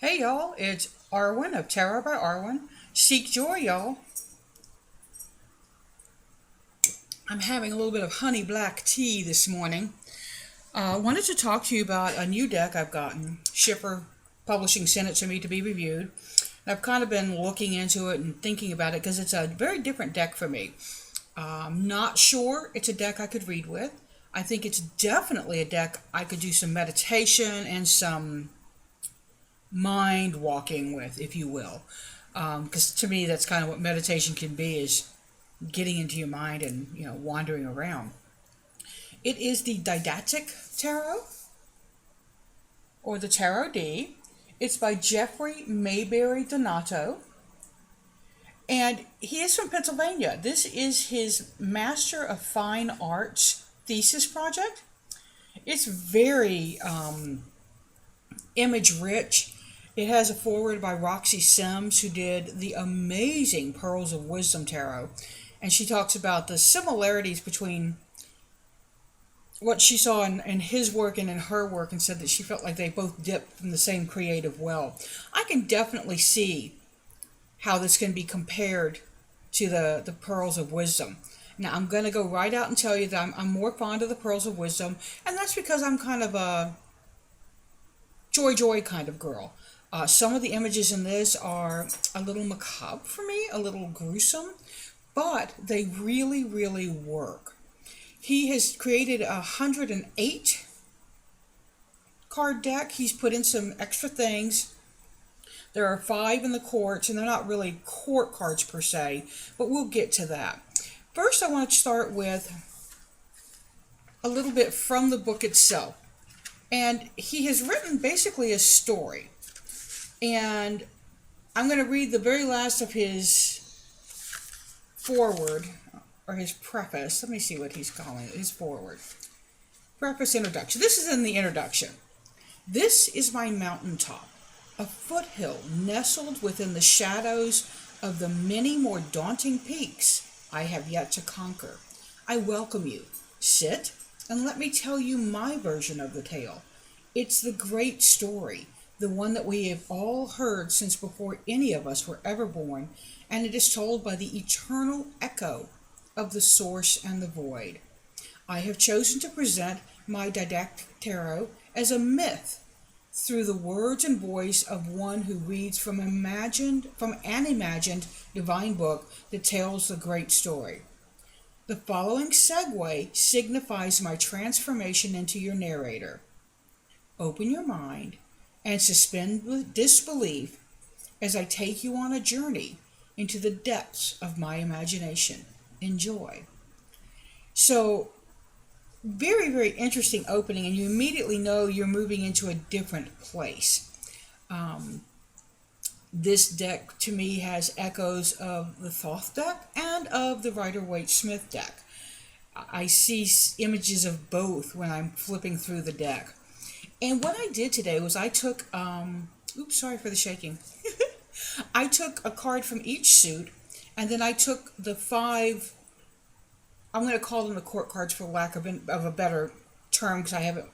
Hey y'all, it's Arwen of Tarot by Arwen. Seek joy, y'all. I'm having a little bit of honey black tea this morning. I wanted to talk to you about a new deck I've gotten. Schiffer Publishing sent it to me to be reviewed. I've kind of been looking into it and thinking about it because it's a very different deck for me. I'm not sure it's a deck I could read with. I think it's definitely a deck I could do some meditation and some mind walking with, if you will. Because to me, that's kind of what meditation can be, is getting into your mind and, wandering around. It is the Didactic Tarot, or the Tarot D. It's by Jeffrey Mayberry Donato, and he is from Pennsylvania. This is his Master of Fine Arts thesis project. It's very image rich. It has a foreword by Roxy Sims, who did the amazing Pearls of Wisdom Tarot. And she talks about the similarities between what she saw in his work and in her work, and said that she felt like they both dipped from the same creative well. I can definitely see how this can be compared to the Pearls of Wisdom. Now, I'm going to go right out and tell you that I'm more fond of the Pearls of Wisdom, and that's because I'm kind of a joy kind of girl. Some of the images in this are a little macabre for me, a little gruesome, but they really work. He has created a 108 card deck. He's put in some extra things. There are 5 in the courts, and they're not really court cards per se, but we'll get to that. First, I want to start with a little bit from the book itself. And he has written basically a story. And I'm going to read the very last of his foreword, or his preface. Let me see what he's calling it. His foreword. Preface introduction. This is in the introduction. This is my mountaintop, a foothill nestled within the shadows of the many more daunting peaks I have yet to conquer. I welcome you. Sit and let me tell you my version of the tale. It's the great story, the one that we have all heard since before any of us were ever born, and it is told by the eternal echo of the source and the void. I have chosen to present my Didactic Tarot as a myth through the words and voice of one who reads from an imagined divine book that tells the great story. The following segue signifies my transformation into your narrator. Open your mind and suspend disbelief as I take you on a journey into the depths of my imagination. Enjoy. So, very interesting opening, and you immediately know you're moving into a different place. This deck, to me, has echoes of the Thoth deck and of the Rider-Waite-Smith deck. I see images of both when I'm flipping through the deck. And what I did today was I took, oops, sorry for the shaking. I took a card from each suit, and then I took the 5, I'm going to call them the court cards for lack of a better term, because I haven't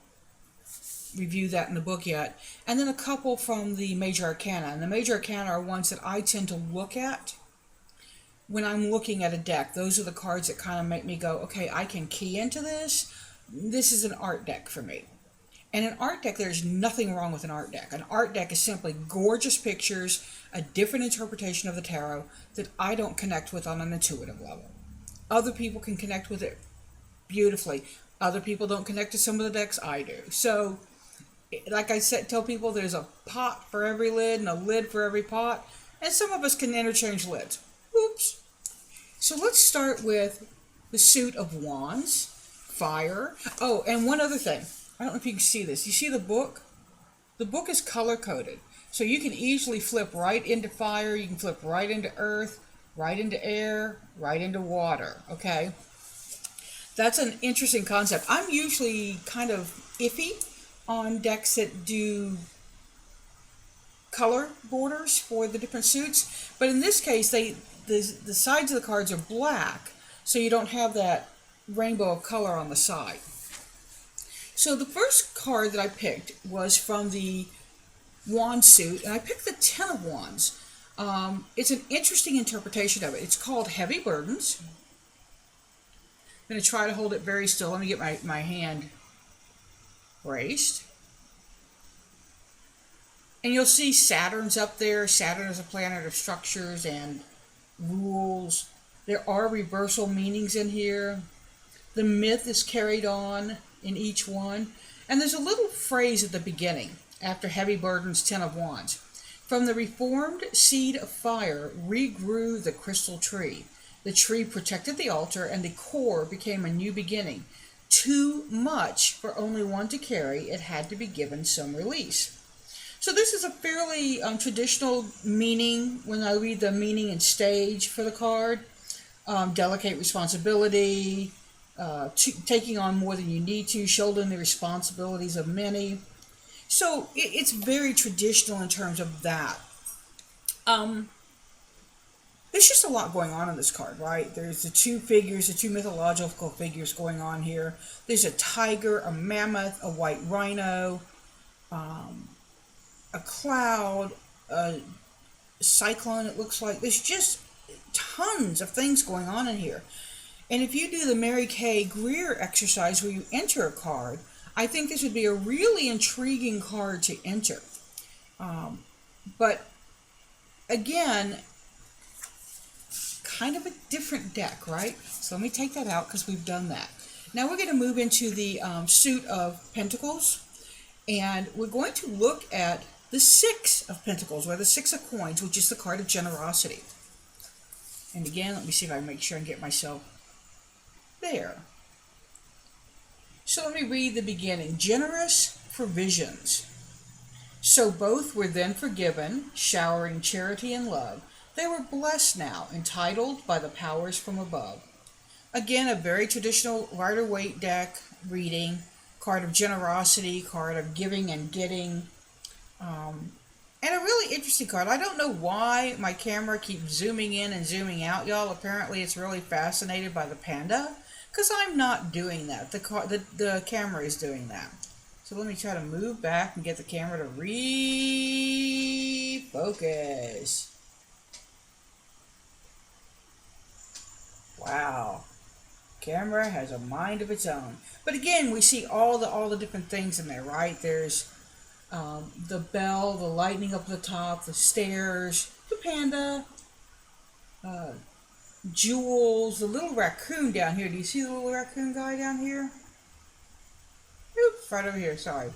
reviewed that in the book yet, and then a couple from the Major Arcana. And the Major Arcana are ones that I tend to look at when I'm looking at a deck. Those are the cards that kind of make me go, okay, I can key into this. This is an art deck for me. And an art deck, there's nothing wrong with an art deck. An art deck is simply gorgeous pictures, a different interpretation of the tarot that I don't connect with on an intuitive level. Other people can connect with it beautifully. Other people don't connect to some of the decks I do. So, like I said, tell people there's a pot for every lid and a lid for every pot. And some of us can interchange lids. Oops. So let's start with the suit of wands, fire. Oh, and one other thing. I don't know if you can see this. You see the book? The book is color-coded. So you can easily flip right into fire. You can flip right into earth, right into air, right into water. Okay? That's an interesting concept. I'm usually kind of iffy on decks that do color borders for the different suits. But in this case, the sides of the cards are black, so you don't have that rainbow of color on the side. So the first card that I picked was from the wand suit, and I picked the Ten of Wands. It's an interesting interpretation of it. It's called Heavy Burdens. I'm going to try to hold it very still. Let me get my hand braced. And you'll see Saturn's up there. Saturn is a planet of structures and rules. There are reversal meanings in here. The myth is carried on in each one. And there's a little phrase at the beginning, after Heavy Burdens, Ten of Wands. From the reformed seed of fire regrew the crystal tree. The tree protected the altar, and the core became a new beginning. Too much for only one to carry, it had to be given some release. So this is a fairly traditional meaning when I read the meaning and stage for the card. Delegate responsibility, taking on more than you need to, shouldering the responsibilities of many. So it's very traditional in terms of that. There's just a lot going on in this card, right? There's the two figures, the two mythological figures going on here. There's a tiger, a mammoth, a white rhino, a cloud, a cyclone, it looks like. There's just tons of things going on in here. And if you do the Mary Kay Greer exercise where you enter a card, I think this would be a really intriguing card to enter. But again, kind of a different deck, right? So let me take that out because we've done that. Now we're going to move into the Suit of Pentacles. And we're going to look at the Six of Pentacles, or the Six of Coins, which is the card of generosity. And again, let me see if I can make sure I can get myself there. So let me read the beginning. Generous provisions. So both were then forgiven, showering charity and love. They were blessed now, entitled by the powers from above. Again, a very traditional Rider-Waite deck reading. Card of generosity, card of giving and getting. And a really interesting card. I don't know why my camera keeps zooming in and zooming out, y'all. Apparently it's really fascinated by the panda, because I'm not doing that. The camera is doing that. So let me try to move back and get the camera to refocus. Wow. Camera has a mind of its own. But again, we see all the different things in there, right? There's the bell, the lightning up at the top, the stairs, the panda, jewels, the little raccoon down here. Do you see the little raccoon guy down here? Oops, right over here, sorry.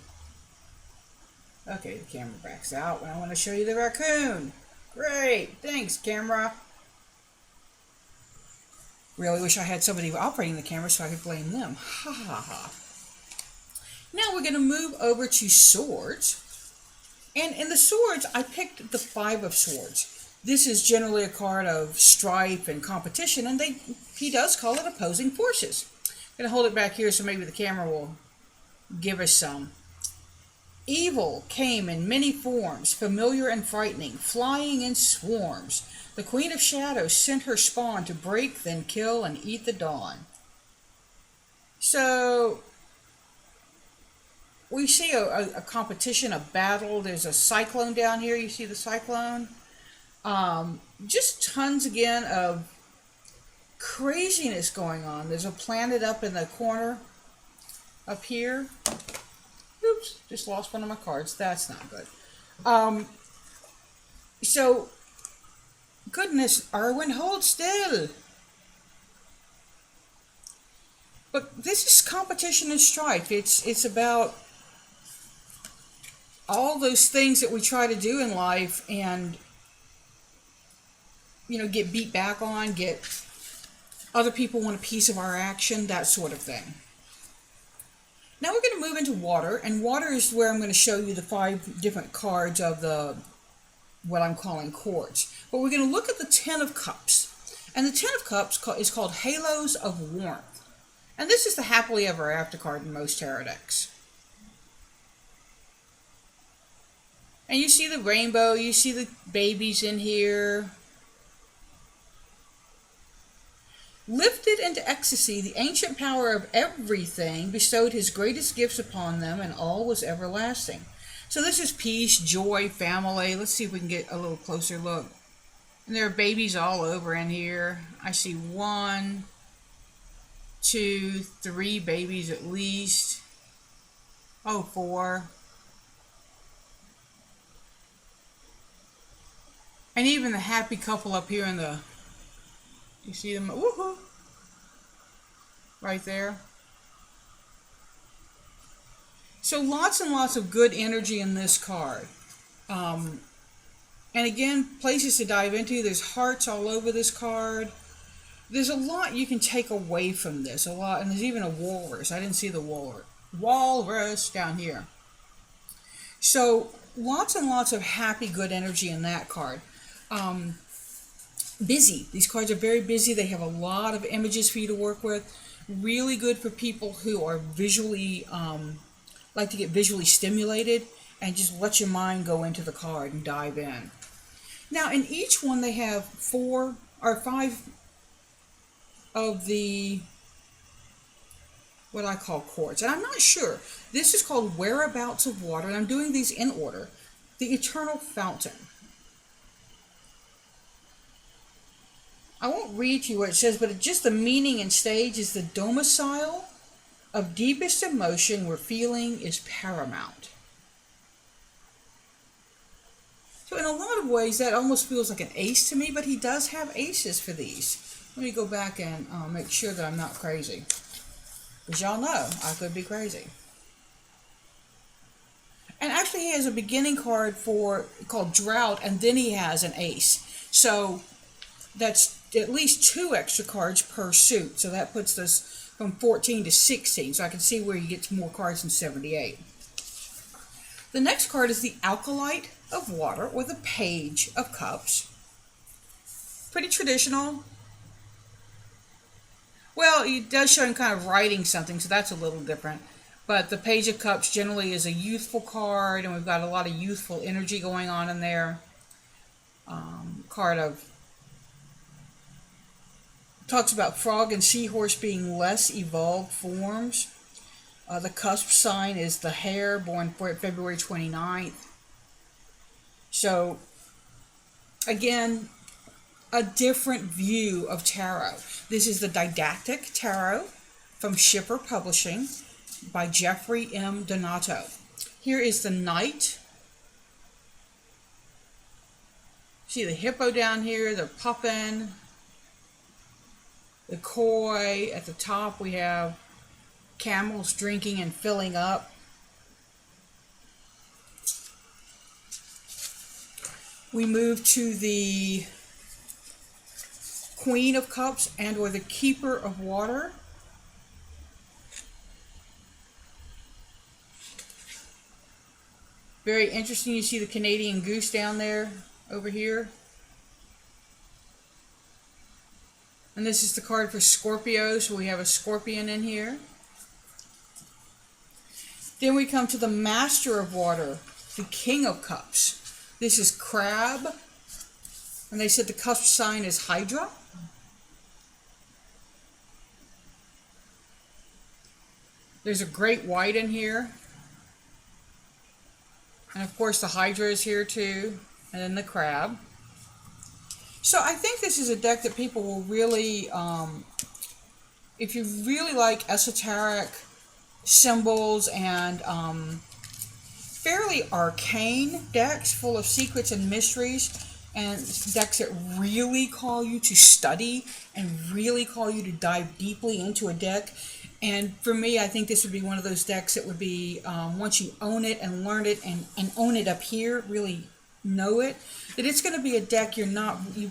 Okay, the camera backs out and I want to show you the raccoon. Great, thanks camera. Really wish I had somebody operating the camera so I could blame them. Ha ha ha. Now we're going to move over to swords. And in the swords, I picked the Five of Swords. This is generally a card of strife and competition, and he does call it opposing forces. I'm going to hold it back here so maybe the camera will give us some. Evil came in many forms, familiar and frightening, flying in swarms. The Queen of Shadows sent her spawn to break, then kill, and eat the dawn. So we see a competition, a battle. There's a cyclone down here. You see the cyclone? Just tons, again, of craziness going on. There's a planet up in the corner up here. Oops, just lost one of my cards. That's not good. So, goodness, Arwen, hold still. But this is competition and strife. It's about all those things that we try to do in life and, get beat back on, get other people want a piece of our action, that sort of thing. Now we're going to move into water, and water is where I'm going to show you the 5 different cards of what I'm calling quartz. But we're going to look at the Ten of Cups. And the Ten of Cups is called Halos of Warmth. And this is the happily ever after card in most tarot decks. And you see the rainbow, you see the babies in here. Lifted into ecstasy, the ancient power of everything bestowed his greatest gifts upon them, and all was everlasting. So this is peace, joy, family. Let's see if we can get a little closer look. And there are babies all over in here. I see 1, 2, 3 babies at least. Oh, 4. And even the happy couple up here in the, you see them, woohoo, right there. So lots and lots of good energy in this card. And again, places to dive into. There's hearts all over this card. There's a lot you can take away from this. A lot, and there's even a walrus. I didn't see the walrus down here. So lots and lots of happy, good energy in that card. Busy. These cards are very busy. They have a lot of images for you to work with. Really good for people who are visually, like to get visually stimulated and just let your mind go into the card and dive in. Now, in each one, they have 4 or 5 of the, what I call quartz. And I'm not sure. This is called Whereabouts of Water, and I'm doing these in order. The Eternal Fountain. I won't read to you what it says, but just the meaning and stage is the domicile of deepest emotion where feeling is paramount. So in a lot of ways, that almost feels like an ace to me, but he does have aces for these. Let me go back and make sure that I'm not crazy. Because y'all know, I could be crazy. And actually he has a beginning card called Drought, and then he has an ace. So that's at least 2 extra cards per suit. So that puts this from 14 to 16. So I can see where he gets more cards than 78. The next card is the Alkalite of Water, or the Page of Cups. Pretty traditional. Well, it does show him kind of writing something, so that's a little different. But the Page of Cups generally is a youthful card, and we've got a lot of youthful energy going on in there. Card of talks about frog and seahorse being less evolved forms. The cusp sign is the hare, born February 29th. So, again, a different view of tarot. This is the Didactic Tarot from Schiffer Publishing by Jeffrey M. Donato. Here is the Knight. See the hippo down here, the puffin, the koi. At the top we have camels drinking and filling up. We move to the Queen of Cups and or the Keeper of Water. Very interesting. You see the Canadian goose down there over here. And this is the card for Scorpio, so we have a scorpion in here. Then we come to the Master of Water, the King of Cups. This is Crab, and they said the cusp sign is Hydra. There's a great white in here. And of course the Hydra is here too, and then the crab. So I think this is a deck that people will really, if you really like esoteric symbols and fairly arcane decks full of secrets and mysteries, and decks that really call you to study and really call you to dive deeply into a deck. And for me, I think this would be one of those decks that would be, once you own it and learn it and own it up here, really know it, that it's going to be a deck you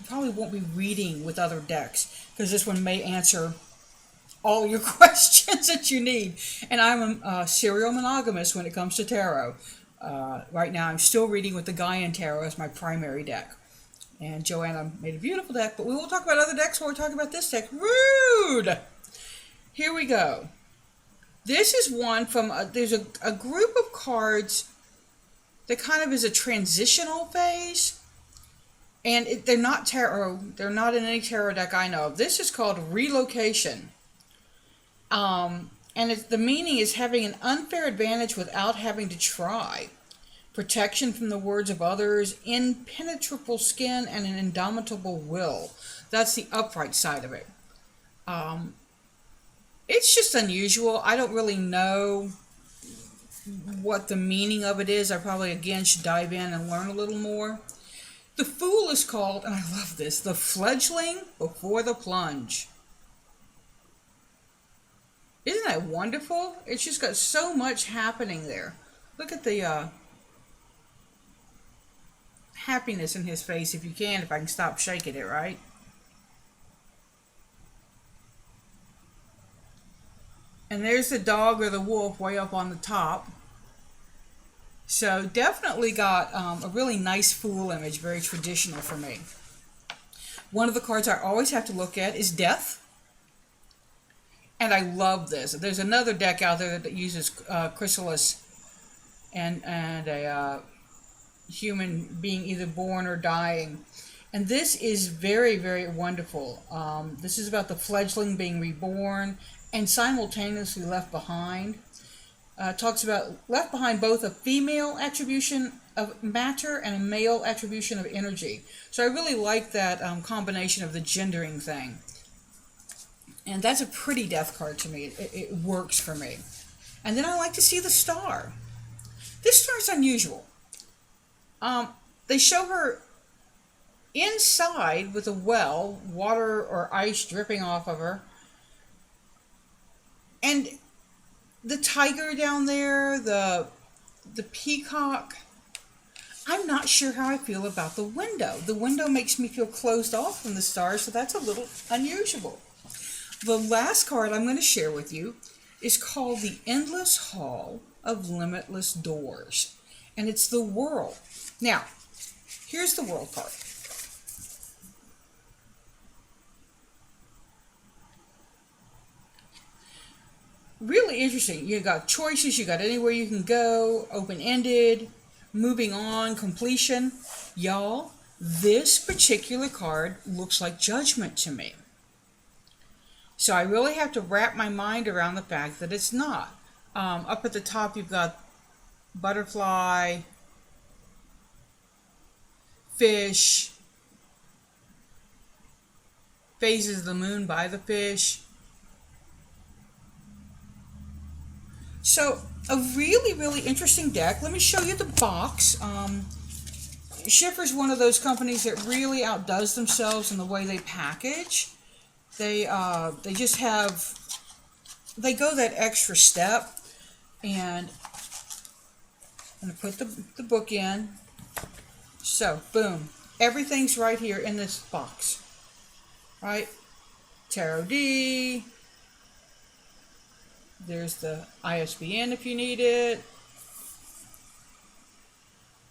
probably won't be reading with other decks, because this one may answer all your questions that you need. And I'm a serial monogamous when it comes to tarot. Right now I'm still reading with the Gaian Tarot as my primary deck. And Joanna made a beautiful deck, but we will talk about other decks when we talk about this deck. Rude! Here we go. This is one from, there's a group of cards that kind of is a transitional phase. And they're not tarot, they're not in any tarot deck I know of. This is called Relocation. And the meaning is having an unfair advantage without having to try. protection from the words of others, impenetrable skin, and an indomitable will. That's the upright side of it. It's just unusual. I don't really know what the meaning of it is. I probably, again, should dive in and learn a little more. The Fool is called, and I love this, the fledgling before the plunge. Isn't that wonderful? It's just got so much happening there. Look at the happiness in his face, if you can, if I can stop shaking it, right? And there's the dog or the wolf way up on the top. So definitely got a really nice Fool image, very traditional for me. One of the cards I always have to look at is Death. And I love this. There's another deck out there that uses chrysalis and a human being either born or dying. And this is very, very wonderful. This is about the fledgling being reborn and simultaneously left behind. Talks about left behind both a female attribution of matter and a male attribution of energy. So I really like that combination of the gendering thing. And that's a pretty death card to me. It works for me. And then I like to see the star. This star is unusual. They show her inside with a well, water or ice dripping off of her. And the tiger down there, the peacock. I'm not sure how I feel about the window. The window makes me feel closed off from the stars, so that's a little unusual. The last card I'm going to share with you is called the Endless Hall of Limitless Doors. And it's the World. Now, here's the World card. Really interesting. You got choices, you got anywhere you can go, open-ended, moving on, completion. Y'all, this particular card looks like Judgment to me. So I really have to wrap my mind around the fact that it's not. Up at the top you've got butterfly, fish, phases of the moon by the fish. So a really, really interesting deck. Let me show you the box. Schiffer's one of those companies that really outdoes themselves in the way they package. They just have, they go that extra step. And I'm going to put the book in. So, boom. Everything's right here in this box. Right? Tarot D. There's the ISBN if you need it.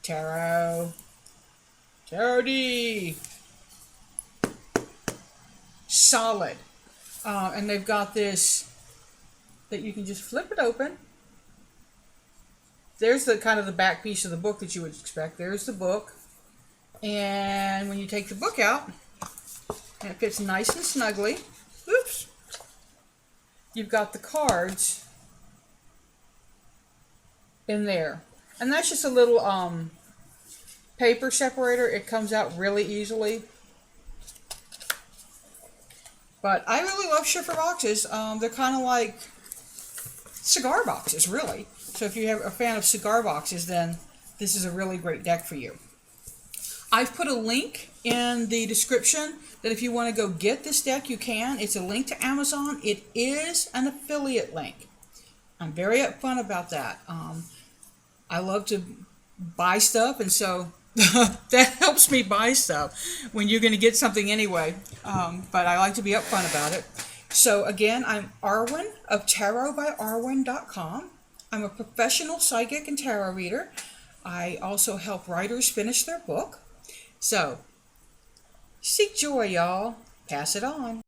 Tarot D. Solid. And they've got this that you can just flip it open. There's the kind of the back piece of the book that you would expect. There's the book. And when you take the book out, and it fits nice and snugly, oops, you've got the cards in there. And that's just a little paper separator. It comes out really easily. But I really love Schiffer boxes. They're kind of like cigar boxes, really. So if you're a fan of cigar boxes, then this is a really great deck for you. I've put a link in the description that if you want to go get this deck, you can. It's a link to Amazon. It is an affiliate link. I'm very upfront about that. I love to buy stuff, and so that helps me buy stuff when you're going to get something anyway. But I like to be upfront about it. So again, I'm Arwen of tarotbyarwen.com. I'm a professional psychic and tarot reader. I also help writers finish their book. So, seek joy, y'all. Pass it on.